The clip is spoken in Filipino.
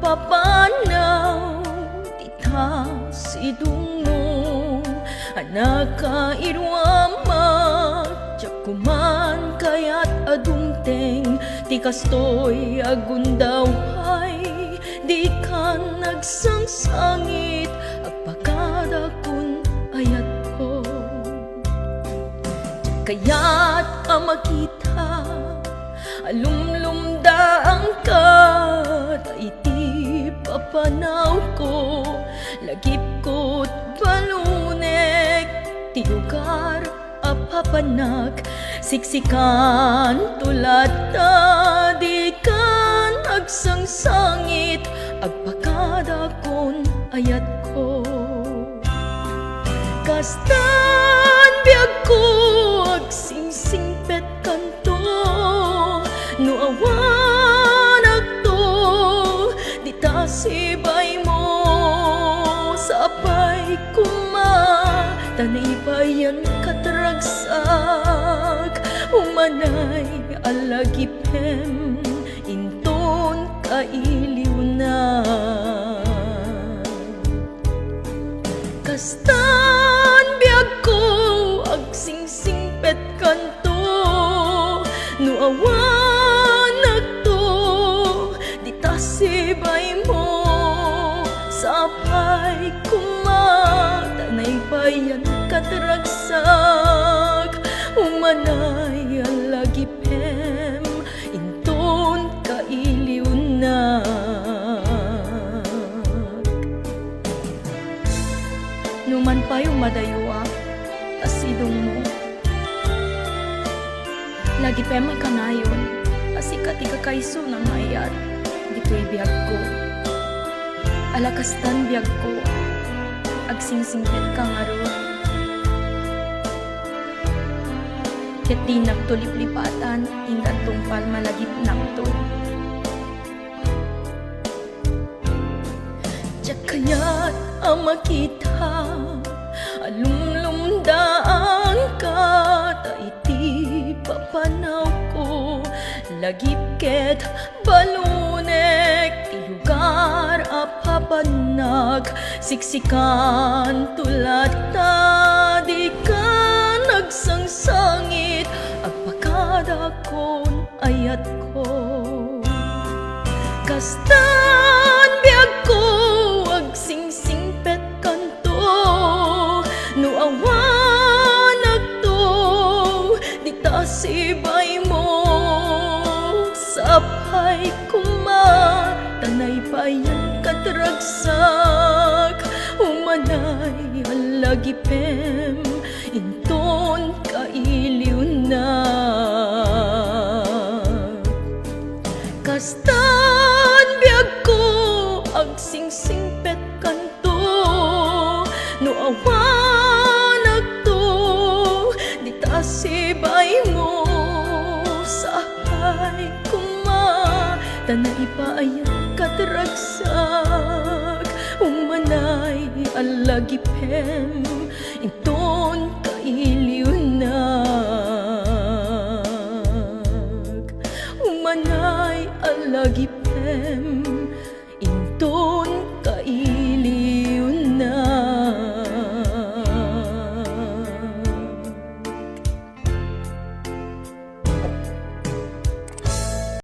papanaw tita sidung mo anak ka irwama tiyak kuman kayat adumteng ti kastoy agundaway di ka nagsangsangit agpakada kun ayat ko kaya't makita alumlumda ang kat iti papanaw ko lagip ko't balunek ti lugar apapanak siksikan tulad ta di ka nagsangsangit agpakada kon ayat ko kastan biag ko agsingsingpet kanto no awanak to di ta sibay mo sapay kuma tanay bayan kataragsak umanay alagipem inton kailiw na kastan biag ko agsingsingpet kanto no awanak to di ta sibay mo sapay kuma tanay bayan kataragsak umanay alagipem inton kailiw na numan pa'y umadaywa asidong mo lagi pa makanayon asika tiga kaiso ng mayat dito'y biyag ko alakastan biyag ko agsingsingpet ka nga ro ket di nagtuliplipatan ingat tungpal malagip nakto tiyak kaya't makita alumlumda ang kata iti papanaw ko lagip ket balunek ti lugar apapanak siksikan tulad ta di ka nagsangsangit agpakada kon ayat ko kastan biag ko agsingsingpet kanto no awanak to di ta sibay mo sapay kuma tanay bayan kataragsak umanay alagipem inton kailiw na kastan biag ko agsingsingpet kanto no awanak to di ta sibay mo sahay kuma tanay bayan kataragsak umanay alagipem inton kailiw na umanay alagipem